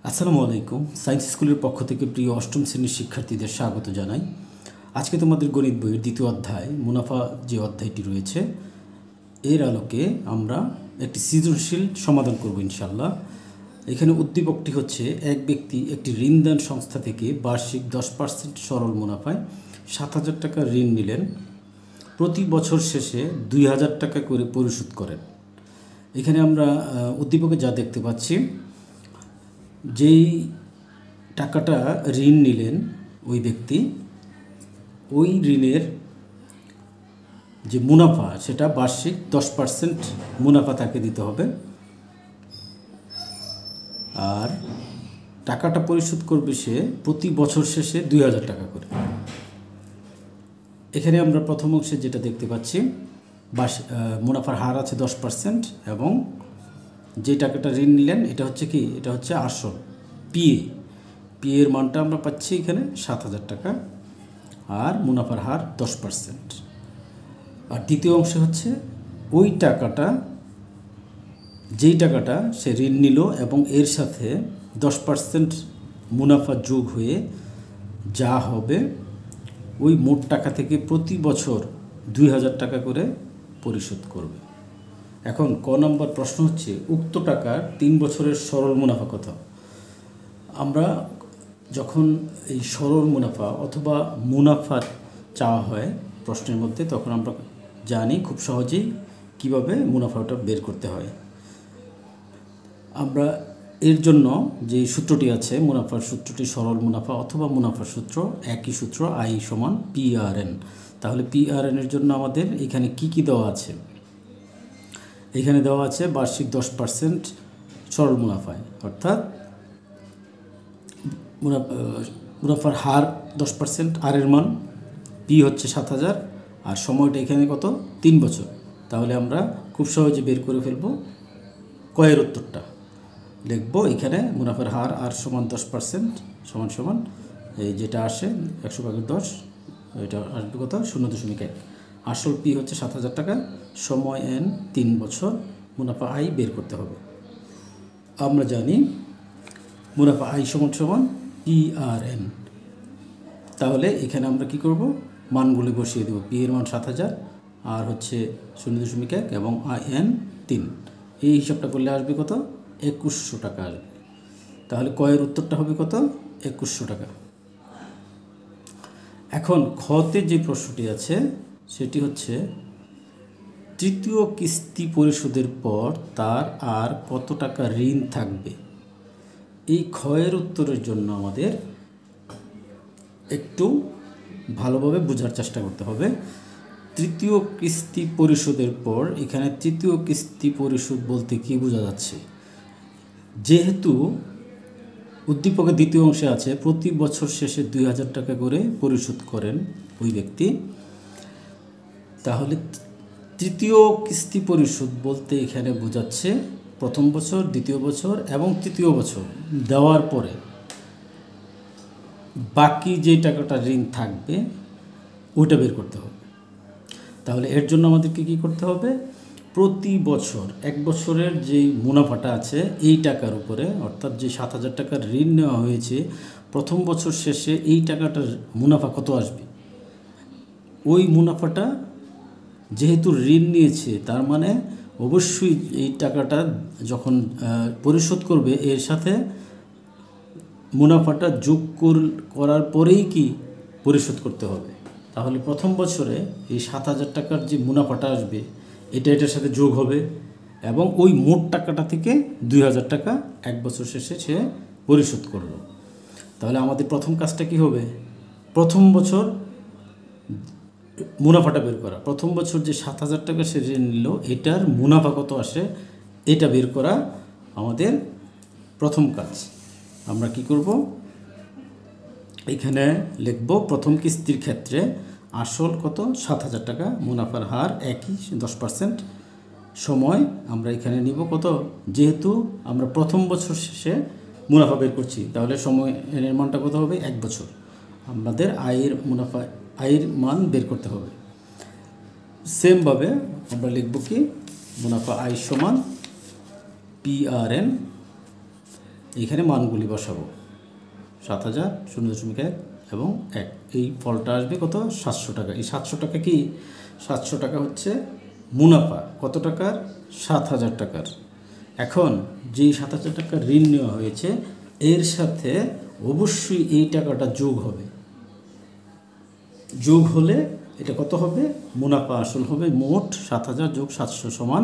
আসসালামু আলাইকুম। সায়েন্স স্কুলের পক্ষ থেকে প্রিয় অষ্টম শ্রেণীর শিক্ষার্থীদের স্বাগত জানাই। আজকে তোমাদের গণিত বইয়ের দ্বিতীয় অধ্যায় মুনাফা যে অধ্যায়টি রয়েছে এর আলোকে আমরা একটি সৃজনশীল সমাধান করব ইনশাআল্লাহ। এখানে উদ্দীপকটি হচ্ছে, এক ব্যক্তি একটি ঋণদান সংস্থা থেকে বার্ষিক 10% সরল মুনাফায় 7,000 টাকা ঋণ নিলেন। প্রতি বছর শেষে 2,000 টাকা করে পরিশোধ করেন। এখানে আমরা উদ্দীপকে যা দেখতে পাচ্ছি, যেই টাকাটা ঋণ নিলেন ওই ব্যক্তি, ওই ঋণের যে মুনাফা সেটা বার্ষিক 10% মুনাফা তাকে দিতে হবে, আর টাকাটা পরিশোধ করবে সে প্রতি বছর শেষে 2,000 টাকা করে। এখানে আমরা প্রথম অংশে যেটা দেখতে পাচ্ছি, মুনাফার হার আছে 10% এবং যে টাকাটা ঋণ নিলেন এটা হচ্ছে কি, এটা হচ্ছে আসল পি এর মানটা আমরা পাচ্ছি এখানে 7,000 টাকা, আর মুনাফার হার 10%। আর দ্বিতীয় অংশে হচ্ছে ওই টাকাটা, যেই টাকাটা সে ঋণ নিল এবং এর সাথে 10% মুনাফা যোগ হয়ে যা হবে ওই মোট টাকা থেকে প্রতি বছর 2,000 টাকা করে পরিশোধ করবে। এখন ক নম্বর প্রশ্ন হচ্ছে, উক্ত টাকার 3 বছরের সরল মুনাফা কত? আমরা যখন এই সরল মুনাফা অথবা মুনাফার চাওয়া হয় প্রশ্নের মধ্যে, তখন আমরা জানি খুব সহজেই কিভাবে মুনাফাটা বের করতে হয়। আমরা এর জন্য যে সূত্রটি আছে, মুনাফার সূত্রটি সরল মুনাফা অথবা মুনাফার সূত্র, একই সূত্র, I সমান PRN। তাহলে PRN এর জন্য আমাদের এখানে কি দেওয়া আছে? এখানে দেওয়া আছে বার্ষিক 10% সরল মুনাফায়, অর্থাৎ মুনাফার হার 10%, আর এর মান P হচ্ছে 7,000, আর সময়টা এখানে কত? 3 বছর। তাহলে আমরা খুব সহজে বের করে ফেলব কয়ের উত্তরটা। লিখব এখানে মুনাফার হার আর সমান 10% সমান সমান এই যেটা আসে 100/10, এটা আসবে কত? 0.1। আসল P হচ্ছে 7,000 টাকা, সময় N 3 বছর, মুনাফা I বের করতে হবে। আমরা জানি মুনাফা I সমান সমান PRN। তাহলে এখানে আমরা কি করব? মানগুলি বসিয়ে দেব। P এর মান 7,000, আর হচ্ছে 0.1 এবং IN 3। এই হিসাবটা করলে আসবে কত? 2,100 টাকা আসবে। তাহলে কয়ের উত্তরটা হবে কত? 2,100 টাকা। এখন খতে যে প্রশ্নটি আছে সেটি হচ্ছে, তৃতীয় কিস্তি পরিশোধের পর তার আর কত টাকা ঋণ থাকবে? এই ক্ষয়ের উত্তরের জন্য আমাদের একটু ভালোভাবে বোঝার চেষ্টা করতে হবে। তৃতীয় কিস্তি পরিশোধের পর, এখানে তৃতীয় কিস্তি পরিশোধ বলতে কি বোঝা যাচ্ছে? যেহেতু উদ্দীপকের দ্বিতীয় অংশে আছে প্রতি বছর শেষে 2,000 টাকা করে পরিশোধ করেন ওই ব্যক্তি, তাহলে তৃতীয় কিস্তি পরিশোধ বলতে এখানে বোঝাচ্ছে প্রথম বছর, দ্বিতীয় বছর এবং তৃতীয় বছর দেওয়ার পরে বাকি যে টাকাটা ঋণ থাকবে ওইটা বের করতে হবে। তাহলে এর জন্য আমাদেরকে কী করতে হবে? প্রতি বছর 1 বছরের যেই মুনাফাটা আছে এই টাকার উপরে, অর্থাৎ যে 7,000 টাকার ঋণ নেওয়া হয়েছে, প্রথম বছর শেষে এই টাকাটার মুনাফা কত আসবে, ওই মুনাফাটা যেহেতু ঋণ নিয়েছে তার মানে অবশ্যই এই টাকাটা যখন পরিশোধ করবে এর সাথে মুনাফাটা যোগ করার পরেই কি পরিশোধ করতে হবে। তাহলে প্রথম বছরে এই 7,000 টাকার যে মুনাফাটা আসবে এটার সাথে যোগ হবে এবং ওই মোট টাকাটা থেকে 2,000 টাকা 1 বছর শেষে সে পরিশোধ করল। তাহলে আমাদের প্রথম কাজটা কি হবে? প্রথম বছর মুনাফাটা বের করা। প্রথম বছর যে 7,000 টাকা সে ঋণ নিল এটার মুনাফা কত আসে এটা বের করা আমাদের প্রথম কাজ। আমরা কি করব? এখানে লিখব প্রথম কিস্তির ক্ষেত্রে আসল কত? 7,000 টাকা, মুনাফার হার একই 10%, সময় আমরা এখানে নিব কত? যেহেতু আমরা প্রথম বছর শেষে মুনাফা বের করছি তাহলে সময় এর মানটা কত হবে? 1 বছর। আমাদের আয়ের মান বের করতে হবে। সেমভাবে আমরা লিখব কি? মুনাফা I সমান PRN এইখানে মানগুলি বসাবো 7,000, 0.1 এবং 1। এই ফলটা আসবে কত? 700 টাকা। এই 700 টাকা কি? 700 টাকা হচ্ছে মুনাফা। কত টাকার? 7,000 টাকার। এখন যেই 7,000 টাকা ঋণ নেওয়া হয়েছে এর সাথে অবশ্যই এই টাকাটা যোগ হবে। যোগ হলে এটা কত হবে? মুনাফা আসল হবে। মোট 7,000 যোগ 700 সমান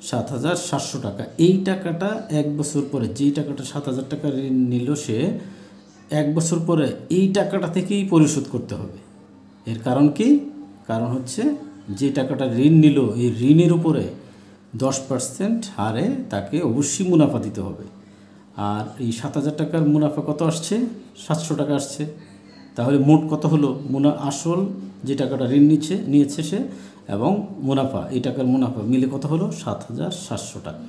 7,700 টাকা। এই টাকাটা 1 বছর পরে, যেই টাকাটা 7,000 টাকা ঋণ নিল সে 1 বছর পরে এই টাকাটা থেকেই পরিশোধ করতে হবে। এর কারণ কি? কারণ হচ্ছে যে টাকাটা ঋণ নিল এই ঋণের উপরে 10% হারে তাকে অবশ্যই মুনাফা দিতে হবে। আর এই 7,000 টাকার মুনাফা কত আসছে? 700 টাকা আসছে। তাহলে মোট কত হলো? আসল যে টাকাটা ঋণ নিয়েছে সে এবং মুনাফা, এই টাকার মুনাফা মিলে কত হলো? 7,700 টাকা।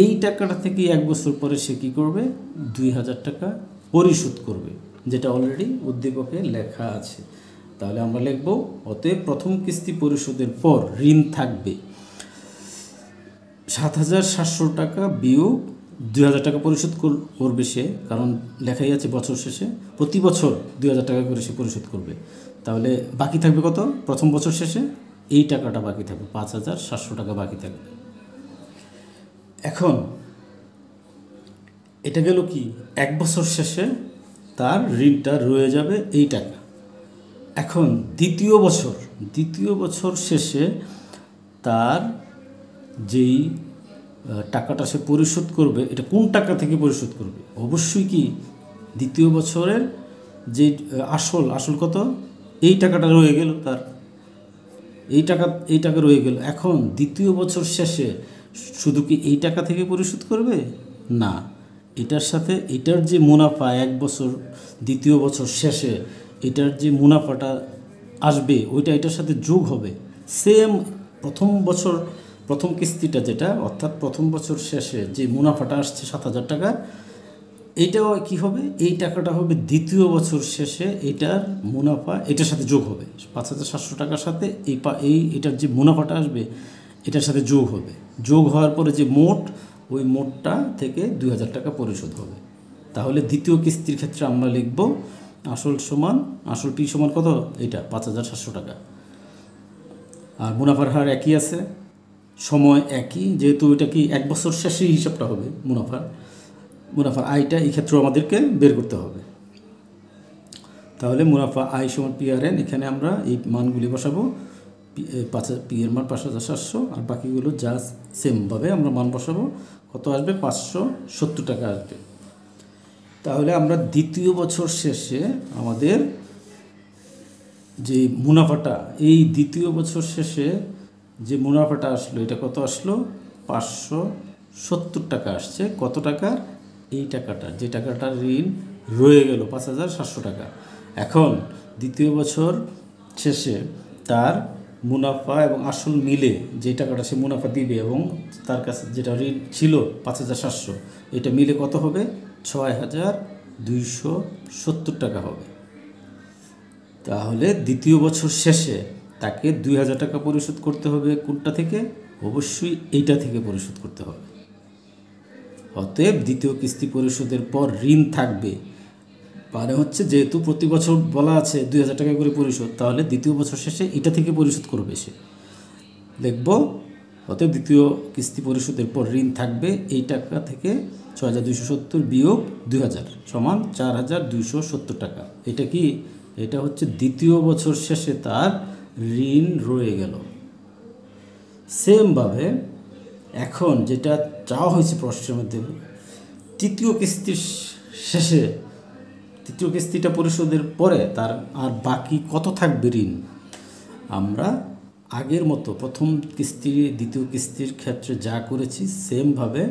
এই টাকাটা থেকে 1 বছর পরে সে কী করবে? 2,000 টাকা পরিশোধ করবে, যেটা অলরেডি উদ্দীপকে লেখা আছে। তাহলে আমরা লিখব, অতএব প্রথম কিস্তি পরিশোধের পর ঋণ থাকবে 7,700 টাকা বিয়োগ 2,000 টাকা পরিশোধ করবে সে, কারণ লেখাই আছে বছর শেষে প্রতি বছর 2,000 টাকা করে সে পরিশোধ করবে। তাহলে বাকি থাকবে কত? প্রথম বছর শেষে এই টাকাটা বাকি থাকবে, 5,700 টাকা বাকি থাকবে। এখন এটা গেল কি? 1 বছর শেষে তার ঋণটা রয়ে যাবে এই টাকা। এখন দ্বিতীয় বছর শেষে তার যেই টাকাটা সে পরিশোধ করবে, এটা কোন টাকা থেকে পরিশোধ করবে? অবশ্যই কি দ্বিতীয় বছরের যে আসল কত? এই টাকাটা রয়ে গেল তার, এই টাকা রয়ে গেল। এখন দ্বিতীয় বছর শেষে শুধু কি এই টাকা থেকে পরিশোধ করবে? না, এটার সাথে এটার যে মুনাফা 1 বছর দ্বিতীয় বছর শেষে এটার যে মুনাফাটা আসবে ওইটা এটার সাথে যোগ হবে। সেম প্রথম কিস্তিটা যেটা, অর্থাৎ প্রথম বছর শেষে যে মুনাফাটা আসছে 7,000 টাকা, এইটাও কি হবে? এই টাকাটা হবে দ্বিতীয় বছর শেষে এটার মুনাফা এটার সাথে যোগ হবে। 5,700 টাকার সাথে এটার যে মুনাফাটা আসবে এটার সাথে যোগ হবে। যোগ হওয়ার পরে যে মোট, ওই মোটটা থেকে 2,000 টাকা পরিশোধ হবে। তাহলে দ্বিতীয় কিস্তির ক্ষেত্রে আমরা লিখব আসল পি সমান কত? এটা 5,700 টাকা। আর মুনাফার হার একই আছে, সময় একই, যেহেতু এটা কি 1 বছর শেষেই হিসাবটা হবে মুনাফার আয়টা এই ক্ষেত্রেও আমাদেরকে বের করতে হবে। তাহলে মুনাফা আয় সমান PRN, এখানে আমরা এই মানগুলি বসাবো। পি এর মান 5,700 আর বাকিগুলো জাস্ট সেমভাবে আমরা মান বসাবো। কত আসবে? 570 টাকা আসবে। তাহলে আমরা দ্বিতীয় বছর শেষে আমাদের যে মুনাফাটা, এই দ্বিতীয় বছর শেষে যে মুনাফাটা আসলো এটা কত আসলো? 570 টাকা আসছে। কত টাকার? এই টাকাটা, যে টাকাটা ঋণ রয়ে গেল 5,700 টাকা। এখন দ্বিতীয় বছর শেষে তার মুনাফা এবং আসল মিলে যে টাকাটা সে মুনাফা দিবে এবং তার কাছে যেটা ঋণ ছিল 5,700, এটা মিলে কত হবে? 6,270 টাকা হবে। তাহলে দ্বিতীয় বছর শেষে তাকে 2,000 টাকা পরিশোধ করতে হবে। কোনটা থেকে? অবশ্যই এইটা থেকে পরিশোধ করতে হবে। অতএব দ্বিতীয় কিস্তি পরিশোধের পর ঋণ থাকবে, মানে হচ্ছে যেহেতু প্রতি বছর বলা আছে 2,000 টাকা করে পরিশোধ, তাহলে দ্বিতীয় বছর শেষে এটা থেকে পরিশোধ করবে সে। লিখব, অতএব দ্বিতীয় কিস্তি পরিশোধের পর ঋণ থাকবে এই টাকা থেকে 6,270 বিয়োগ 2,000 সমান 4,270 টাকা। এটা কি? এটা হচ্ছে দ্বিতীয় বছর শেষে তার ঋণ রয়ে গেল। সেমভাবে এখন যেটা চাওয়া হয়েছে প্রশ্নের মধ্যে, তৃতীয় কিস্তিটা পরিশোধের পরে তার আর বাকি কত থাকবে ঋণ? আমরা আগের মতো প্রথম কিস্তি দ্বিতীয় কিস্তির ক্ষেত্রে যা করেছি সেমভাবে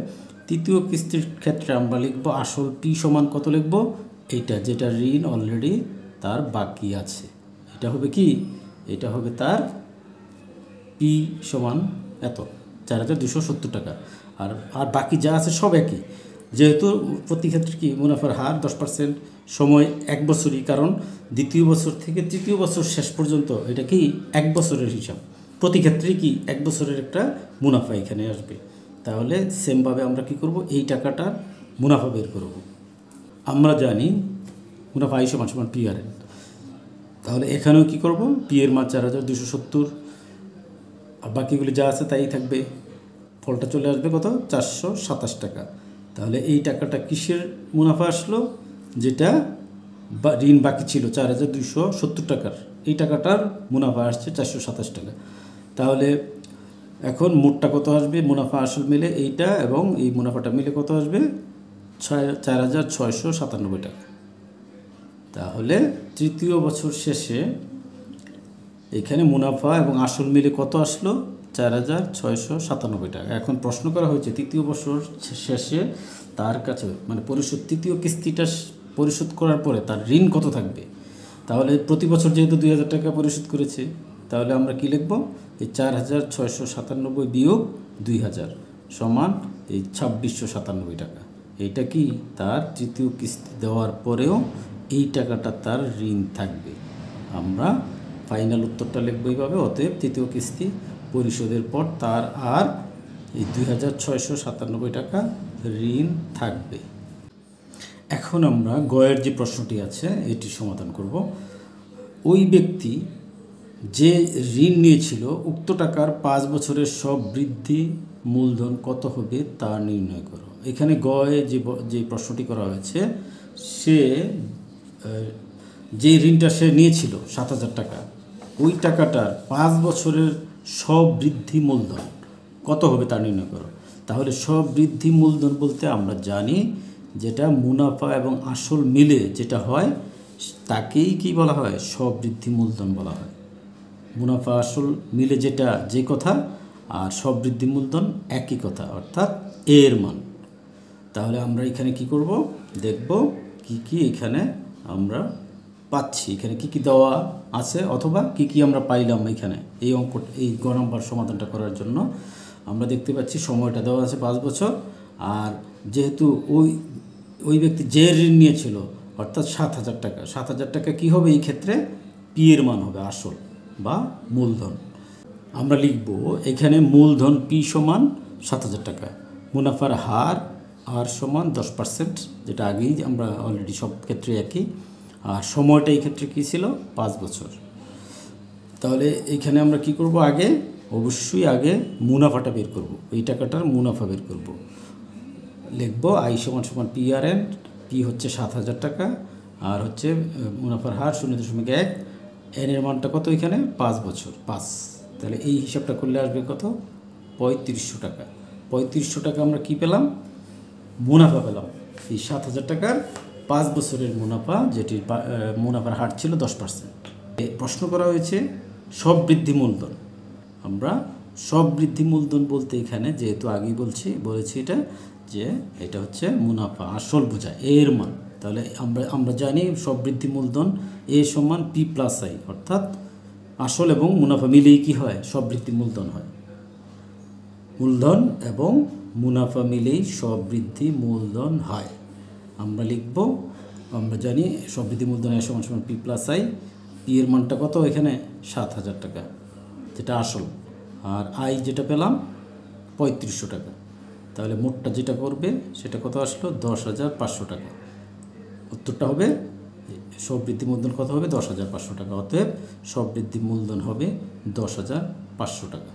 তৃতীয় কিস্তির ক্ষেত্রে আমরা লিখব আসল পি সমান কত লিখব? এইটা যেটা ঋণ অলরেডি তার বাকি আছে। এটা হবে কি? এটা হবে তার পি সমান এত 4,270 টাকা। আর বাকি যা আছে সব একই, যেহেতু প্রতি ক্ষেত্রে কি মুনাফার হার 10%, সময় 1 বছরই, কারণ দ্বিতীয় বছর থেকে তৃতীয় বছর শেষ পর্যন্ত এটা কি 1 বছরের হিসাব। প্রতি ক্ষেত্রেই কি 1 বছরের একটা মুনাফা এখানে আসবে। তাহলে সেমভাবে আমরা কি করব? এই টাকাটা মুনাফা বের করব। আমরা জানি মুনাফা আই সমান সমান PRN। তাহলে এখানেও কি করব, পি এর মান 4270, আর বাকিগুলি যা আছে তাই থাকবে। ফলটা চলে আসবে কত, 427 টাকা। তাহলে এই টাকাটা কিসের মুনাফা আসলো, যেটা ঋণ বাকি ছিল 4270 টাকার, এই টাকাটার মুনাফা আসছে 427 টাকা। তাহলে এখন মোটটা কত আসবে, মুনাফা আসল মিলে এইটা এবং এই মুনাফাটা মিলে কত আসবে, 4697 টাকা। তাহলে তৃতীয় বছর শেষে এখানে মুনাফা এবং আসল মিলে কত আসলো, 4697 টাকা। এখন প্রশ্ন করা হয়েছে তৃতীয় বছর শেষে তার কাছে মানে পরিশোধ, তৃতীয় কিস্তিটা পরিশোধ করার পরে তার ঋণ কত থাকবে। তাহলে প্রতি বছর যেহেতু 2000 টাকা পরিশোধ করেছে, তাহলে আমরা কি লিখব, এই 4697 বিয়োগ 2000 সমান এই 2697 টাকা। এইটা কি তার তৃতীয় কিস্তি দেওয়ার পরেও এই টাকাটা তার ঋণ থাকবে। আমরা ফাইনাল উত্তরটা লিখব এইভাবে, অতএব তৃতীয় কিস্তি পরিশোধের পর তার আর এই 2697 টাকা ঋণ থাকবে। এখন আমরা গয়ের যে প্রশ্নটি আছে এটি সমাধান করব। ওই ব্যক্তি যে ঋণ নিয়েছিল উক্ত টাকার 5 বছরের সব বৃদ্ধি মূলধন কত হবে তা নির্ণয় করো। এখানে গয়ে যে প্রশ্নটি করা হয়েছে, সে যে ঋণটা সে নিয়েছিল 7000 টাকা, ওই টাকাটার 5 বছরের সব বৃদ্ধি মূলধন কত হবে তা নির্ণয় করো। তাহলে সব বৃদ্ধি মূলধন বলতে আমরা জানি যেটা মুনাফা এবং আসল মিলে যেটা হয় তাকেই কি বলা হয়, সব বৃদ্ধি মূলধন বলা হয়। মুনাফা আসল মিলে যেটা যে কথা, আর সব বৃদ্ধি মূলধন একই কথা, অর্থাৎ এর মান। তাহলে আমরা এখানে কি করব, দেখব কি কি এখানে আমরা পাচ্ছি, এখানে কি কি দেওয়া আছে অথবা কি কি আমরা পাইলাম। এখানে এই অঙ্ক, এই গ নম্বর সমাধানটা করার জন্য আমরা দেখতে পাচ্ছি সময়টা দেওয়া আছে 5 বছর, আর যেহেতু ওই ব্যক্তি যে ঋণ নিয়েছিল অর্থাৎ 7000 টাকা, 7000 টাকা কী হবে এই ক্ষেত্রে, পি এর মান হবে আসল বা মূলধন। আমরা লিখব এখানে মূলধন পি সমান 7000 টাকা, মুনাফার হার আর সমান 10%, যেটা আগেই আমরা অলরেডি সব ক্ষেত্রে একই, আর সময়টা এই ক্ষেত্রে কী ছিল, 5 বছর। তাহলে এইখানে আমরা কি করব, আগে অবশ্যই আগে মুনাফাটা বের করব, এই টাকাটার মুনাফা বের করব। লিখব আই সমান সমান PRN, পি হচ্ছে 7000 টাকা, আর হচ্ছে মুনাফার হার 0.1, এন এর মানটা কত এখানে 5 বছর 5। তাহলে এই হিসাবটা করলে আসবে কত, 3500 টাকা। 3500 টাকা আমরা কি পেলাম, মুনাফা পেলাম। এই 7000 টাকার 5 বছরের মুনাফা, যেটির মুনাফার হার ছিল 10%। প্রশ্ন করা হয়েছে সব বৃদ্ধি মূলধন। আমরা সব বৃদ্ধি মূলধন বলতে এখানে যেহেতু আগেই বলেছি এটা হচ্ছে মুনাফা আসল বোঝায় এর মান। তাহলে আমরা জানি সব বৃদ্ধি মূলধন এ সমান পি প্লাস আই, অর্থাৎ আসল এবং মুনাফা মিলেই কি হয়, সব বৃদ্ধি মূলধন হয়। মূলধন এবং মুনাফা মিলেই সব বৃদ্ধি মূলধন হয়। আমরা লিখব, আমরা জানি সব বৃদ্ধি মূলধন এ সমান সমান পি প্লাস আই, পি এর মানটা কত এখানে 7000 টাকা যেটা আসল, আর আই যেটা পেলাম 3500 টাকা। তাহলে মোটটা যেটা করবে সেটা কত আসলো, 10,500 টাকা। উত্তরটা হবে সব বৃদ্ধি মূলধন কত হবে, 10,500 টাকা। অতএব সব বৃদ্ধি মূলধন হবে 10,500 টাকা।